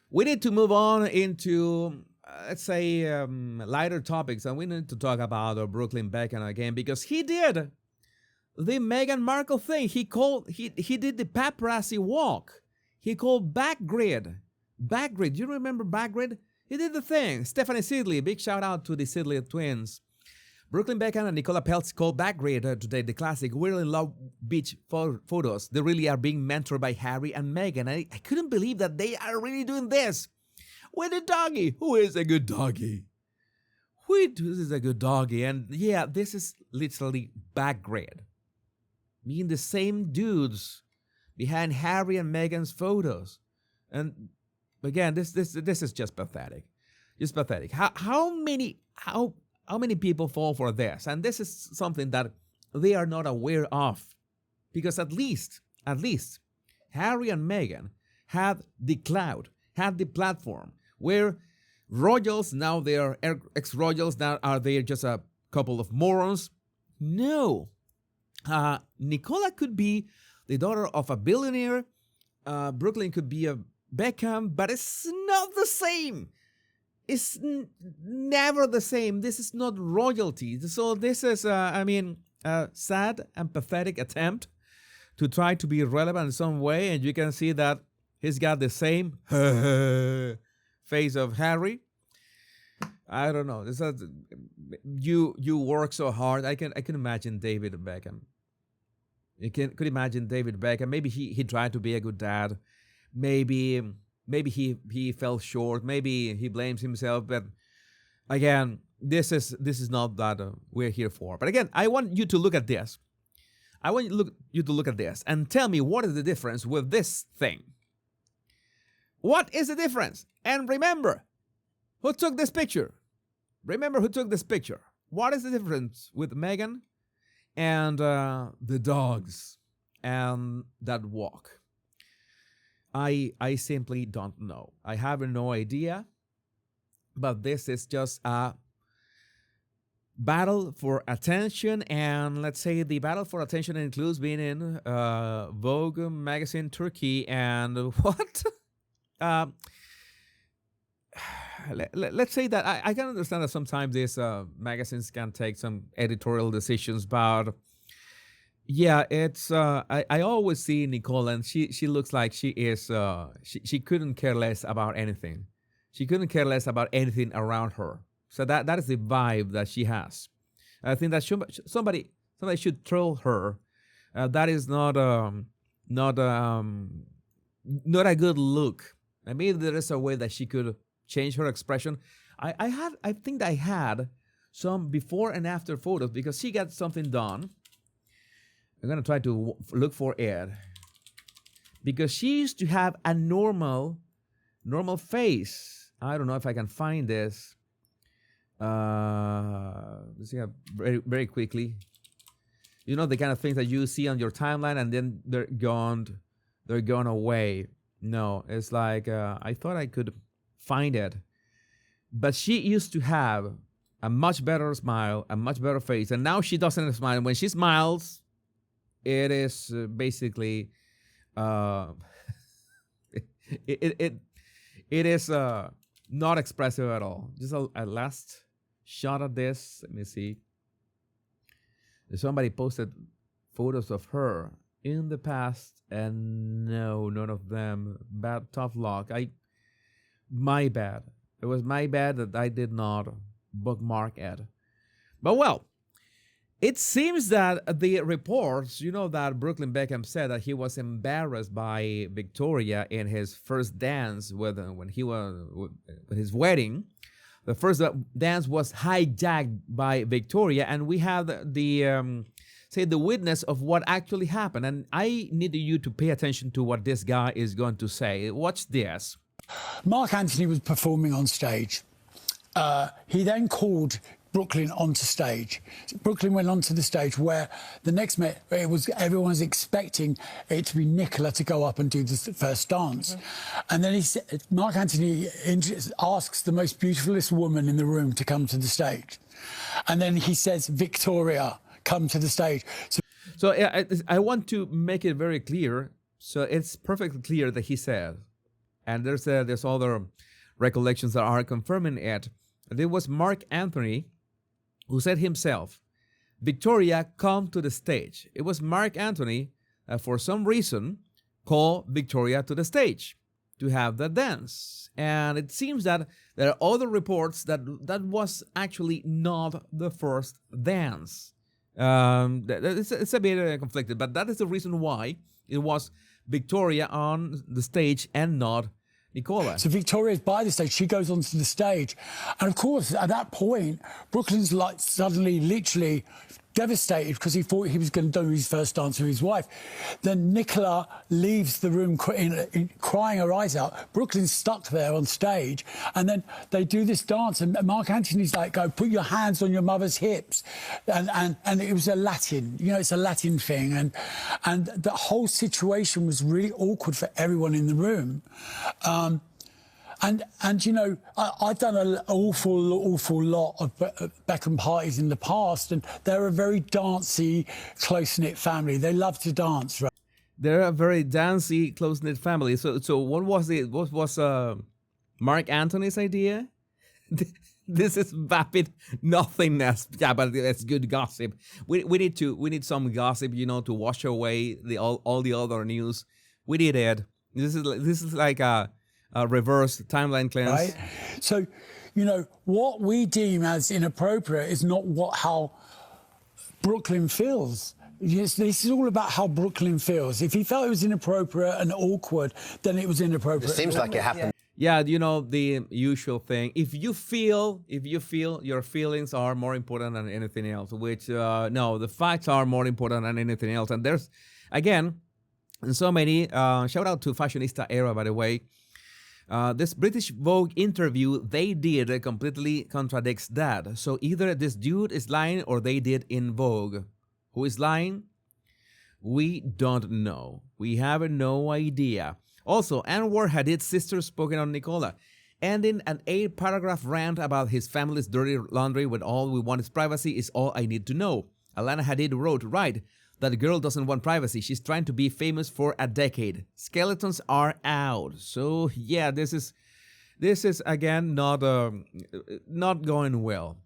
We need to move on into, let's say, lighter topics, and we need to talk about Brooklyn Beckham again because he did the Meghan Markle thing. He did the paparazzi walk. He called Backgrid. Backgrid. Do you remember Backgrid? He did the thing. Stephanie Sidley. Big shout out to the Sidley twins. Brooklyn Beckham and Nicola Peltz called Backgrid today the classic We're in Love beach photos. They really are being mentored by Harry and Meghan. I couldn't believe that they are really doing this with a doggy. Who is a good doggy? Who is a good doggy? And yeah, this is literally Backgrid. Being the same dudes behind Harry and Meghan's photos. And again, this is just pathetic. Just pathetic. How many people fall for this? And this is something that they are not aware of. Because at least Harry and Meghan had the clout, had the platform where royals, now they are ex-royals, now are they just a couple of morons? No. Nicola could be the daughter of a billionaire. Brooklyn could be a Beckham, but it's not the same. It's never the same. This is not royalty. So this is, a sad and pathetic attempt to try to be relevant in some way. And you can see that he's got the same face of Harry. I don't know. This is, you work so hard. I can imagine David Beckham. Could imagine David Beckham. Maybe he tried to be a good dad. Maybe he fell short. Maybe he blames himself. But again, this is not that we're here for. But again, I want you to look at this. I want you to look at this and tell me what is the difference with this thing. What is the difference? And remember, who took this picture? Remember who took this picture. What is the difference with Meghan and the dogs and that walk? I simply don't know. I have no idea. But this is just a battle for attention. And let's say the battle for attention includes being in Vogue magazine Turkey and what? Let's say that I can understand that sometimes these magazines can take some editorial decisions, but yeah, it's I always see Nicola, and she looks like she is she couldn't care less about anything. She couldn't care less about anything around her. So that is the vibe that she has. I think that somebody should troll her. That is not a good look. I mean, there is a way that she could change her expression. I think I had some before and after photos because she got something done. I'm gonna try to look for it because she used to have a normal face. I don't know if I can find this. Let's see very, very quickly. You know, the kind of things that you see on your timeline and then they're gone away. No, it's like I thought I could find it, but she used to have a much better smile, a much better face, and now she doesn't smile. When she smiles, it is basically it is not expressive at all. Just a last shot of this. Let me see. Somebody posted photos of her in the past, and no, none of them. Bad, tough luck. My bad. It was my bad that I did not bookmark it. But well, it seems that the reports, you know, that Brooklyn Beckham said that he was embarrassed by Victoria in his first dance with his wedding. The first dance was hijacked by Victoria, and we have the witness of what actually happened. And I need you to pay attention to what this guy is going to say. Watch this. Mark Anthony was performing on stage. He then called Brooklyn onto stage. Brooklyn went onto the stage where the next minute everyone was expecting it to be Nicola to go up and do the first dance. And then Mark Anthony asks the most beautifulest woman in the room to come to the stage. And then he says, Victoria, come to the stage. So I want to make it very clear. So it's perfectly clear that he said, and there's other recollections that are confirming it. There was Mark Anthony who said himself, Victoria, come to the stage. It was Mark Anthony that for some reason called Victoria to the stage to have the dance. And it seems that there are other reports that that was actually not the first dance. It's a bit conflicted, but that is the reason why it was Victoria on the stage and not Nicola. So Victoria's by the stage, she goes onto the stage. And of course, at that point, Brooklyn's like suddenly literally devastated because he thought he was going to do his first dance with his wife. Then Nicola leaves the room crying her eyes out. Brooklyn's stuck there on stage. And then they do this dance. And Mark Antony's like, go, put your hands on your mother's hips. And it was a Latin, you know, it's a Latin thing. And the whole situation was really awkward for everyone in the room. And you know, I've done an awful lot of Beckham parties in the past, and they're a very dancey, close-knit family. They love to dance, right? They're a very dancey, close-knit family. So what was Mark Anthony's idea? This is vapid nothingness. Yeah, but it's good gossip. We need some gossip, you know, to wash away all the other news. We did it. This is like a reverse timeline cleanse. Right? So, you know, what we deem as inappropriate is not how Brooklyn feels. Yes, this is all about how Brooklyn feels. If he felt it was inappropriate and awkward, then it was inappropriate. It seems like it happened. Yeah, you know, the usual thing. If you feel your feelings are more important than anything else, which, no, the facts are more important than anything else. And there's, again, so many, shout out to Fashionista Era, by the way. This British Vogue interview they did completely contradicts that. So either this dude is lying or they did in Vogue. Who is lying? We don't know. We have no idea. Also, Anwar Hadid's sister spoken on Nicola, ending an 8-paragraph rant about his family's dirty laundry when all we want is privacy is all I need to know. Alana Hadid wrote, right, that girl doesn't want privacy. She's trying to be famous for a decade. Skeletons are out. So yeah, this is again not going well.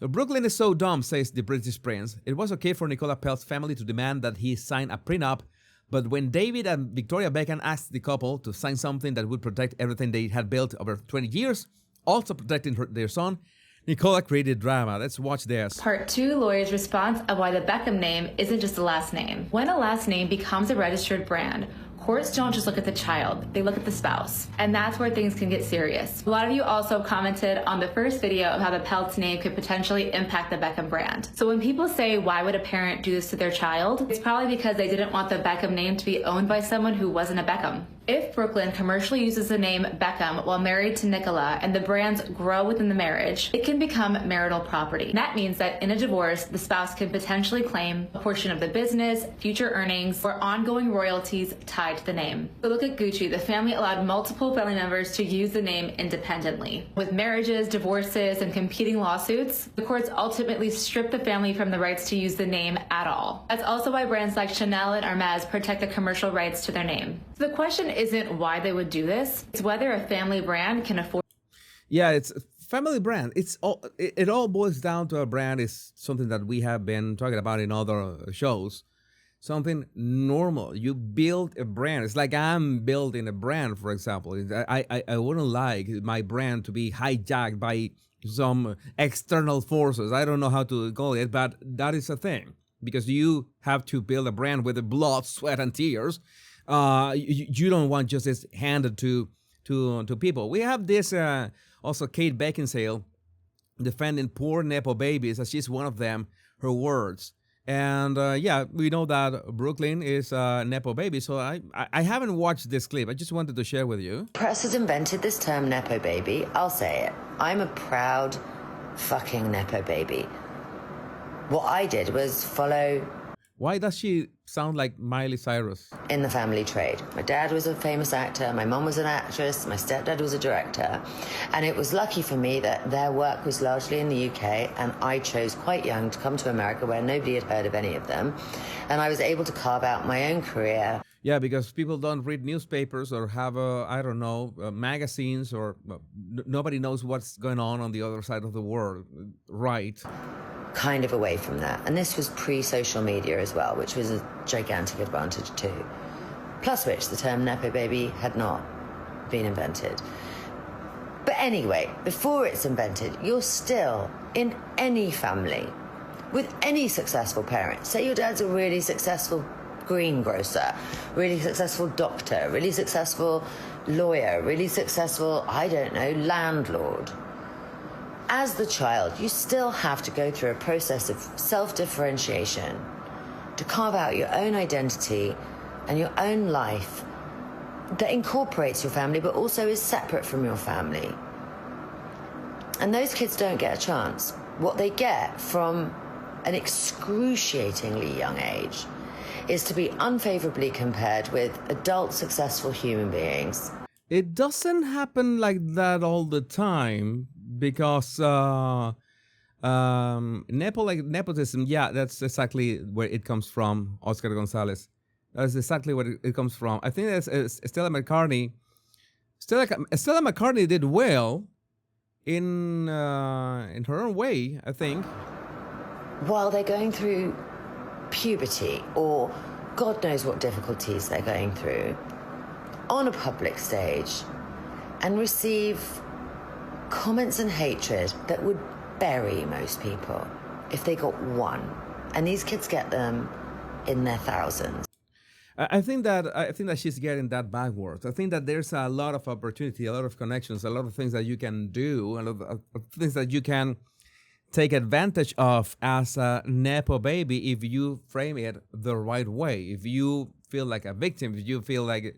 So Brooklyn is so dumb, says the British prince. It was okay for Nicola Pelt's family to demand that he sign a prenup, but when David and Victoria Beckham asked the couple to sign something that would protect everything they had built over 20 years, also protecting their son, Nicola created drama. Let's watch this. Part 2, lawyer's response of why the Beckham name isn't just a last name. When a last name becomes a registered brand, courts don't just look at the child, they look at the spouse. And that's where things can get serious. A lot of you also commented on the first video of how the Pelt's name could potentially impact the Beckham brand. So when people say, why would a parent do this to their child? It's probably because they didn't want the Beckham name to be owned by someone who wasn't a Beckham. If Brooklyn commercially uses the name Beckham while married to Nicola and the brands grow within the marriage, it can become marital property. That means that in a divorce, the spouse can potentially claim a portion of the business, future earnings, or ongoing royalties tied to the name. So look at Gucci. The family allowed multiple family members to use the name independently. With marriages, divorces, and competing lawsuits, the courts ultimately stripped the family from the rights to use the name at all. That's also why brands like Chanel and Hermes protect the commercial rights to their name. So the question isn't why they would do this, it's whether a family brand can afford. Yeah, it's a family brand. It all boils down to a brand is something that we have been talking about in other shows. Something normal. You build a brand. It's like I'm building a brand, for example. I wouldn't like my brand to be hijacked by some external forces. I don't know how to call it, but that is a thing. Because you have to build a brand with the blood, sweat, and tears. You don't want just this handed to people. We have this also Kate Beckinsale defending poor Nepo babies as she's one of them, her words. And yeah, we know that Brooklyn is a Nepo baby, so I haven't watched this clip. I just wanted to share with you. Press has invented this term Nepo baby. I'll say it. I'm a proud fucking Nepo baby. What I did was follow... Why does she sound like Miley Cyrus? In the family trade. My dad was a famous actor, my mom was an actress, my stepdad was a director. And it was lucky for me that their work was largely in the UK, and I chose quite young to come to America where nobody had heard of any of them. And I was able to carve out my own career. Yeah, because people don't read newspapers or have, I don't know, magazines, or nobody knows what's going on the other side of the world, right? Kind of away from that. And this was pre-social media as well, which was a gigantic advantage too. Plus which the term Nepo baby had not been invented. But anyway, before it's invented, you're still in any family with any successful parent. Say your dad's a really successful greengrocer, really successful doctor, really successful lawyer, really successful, I don't know, landlord. As the child, you still have to go through a process of self-differentiation to carve out your own identity and your own life that incorporates your family but also is separate from your family. And those kids don't get a chance. What they get from an excruciatingly young age is to be unfavorably compared with adult successful human beings. It doesn't happen like that all the time, because nepotism, yeah, that's exactly where it comes from. Oscar Gonzalez, that's exactly where it comes from. I think that's Stella McCartney. Stella McCartney did well in her own way, I think. While they're going through puberty, or God knows what difficulties they're going through, on a public stage, and receive comments and hatred that would bury most people if they got one. And these kids get them in their thousands. I think that she's getting that backwards. I think that there's a lot of opportunity, a lot of connections, a lot of things that you can do, a lot of things that you can take advantage of as a Nepo baby if you frame it the right way. If you feel like a victim, if you feel like,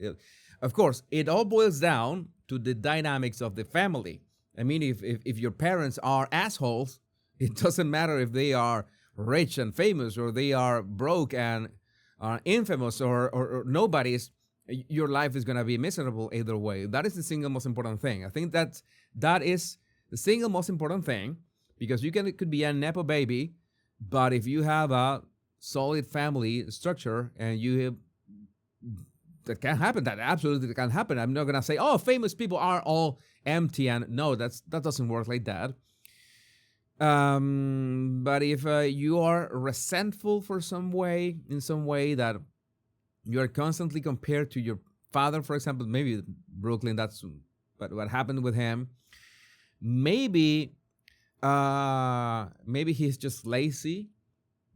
of course, it all boils down to the dynamics of the family. I mean, if your parents are assholes, it doesn't matter if they are rich and famous, or they are broke and are infamous, or nobody's. Your life is going to be miserable either way. That is the single most important thing. I think that is the single most important thing, because it could be a Nepo baby, but if you have a solid family structure, and that can happen, that absolutely can happen. I'm not going to say, oh, famous people are all empty, and no, that doesn't work like that. But if you are resentful in some way that you are constantly compared to your father, for example, maybe Brooklyn, that's what happened with him. Maybe he's just lazy,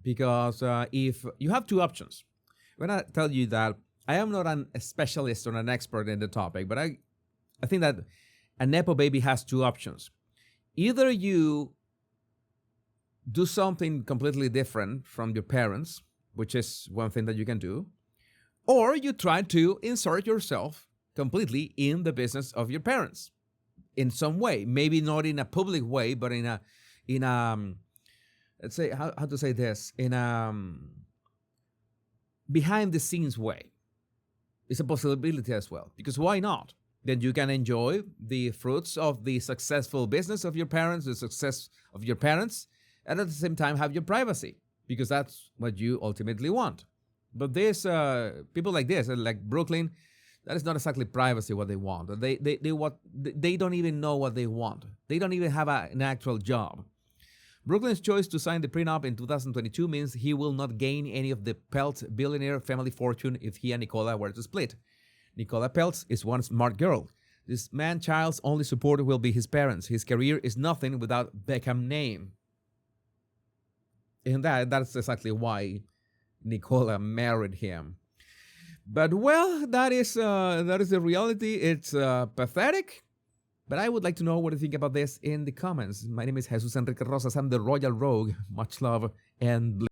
because if you have two options. When I tell you that I am not a specialist or an expert in the topic, but I think that a Nepo baby has two options. Either you do something completely different from your parents, which is one thing that you can do, or you try to insert yourself completely in the business of your parents in some way. Maybe not in a public way, but in a let's say, how to say this, in a behind the scenes way. It's a possibility as well, because why not? Then you can enjoy the fruits of the successful business of your parents, the success of your parents, and at the same time have your privacy, because that's what you ultimately want. But this people like this, like Brooklyn, that is not exactly privacy what they want. They don't even know what they want. They don't even have an actual job. Brooklyn's choice to sign the prenup in 2022 means he will not gain any of the Peltz billionaire family fortune if he and Nicola were to split. Nicola Peltz is one smart girl. This man-child's only support will be his parents. His career is nothing without Beckham name. And that's exactly why Nicola married him. But well, that is the reality. It's pathetic. But I would like to know what you think about this in the comments. My name is Jesus Enrique Rosas. I'm the Royal Rogue. Much love and blessings.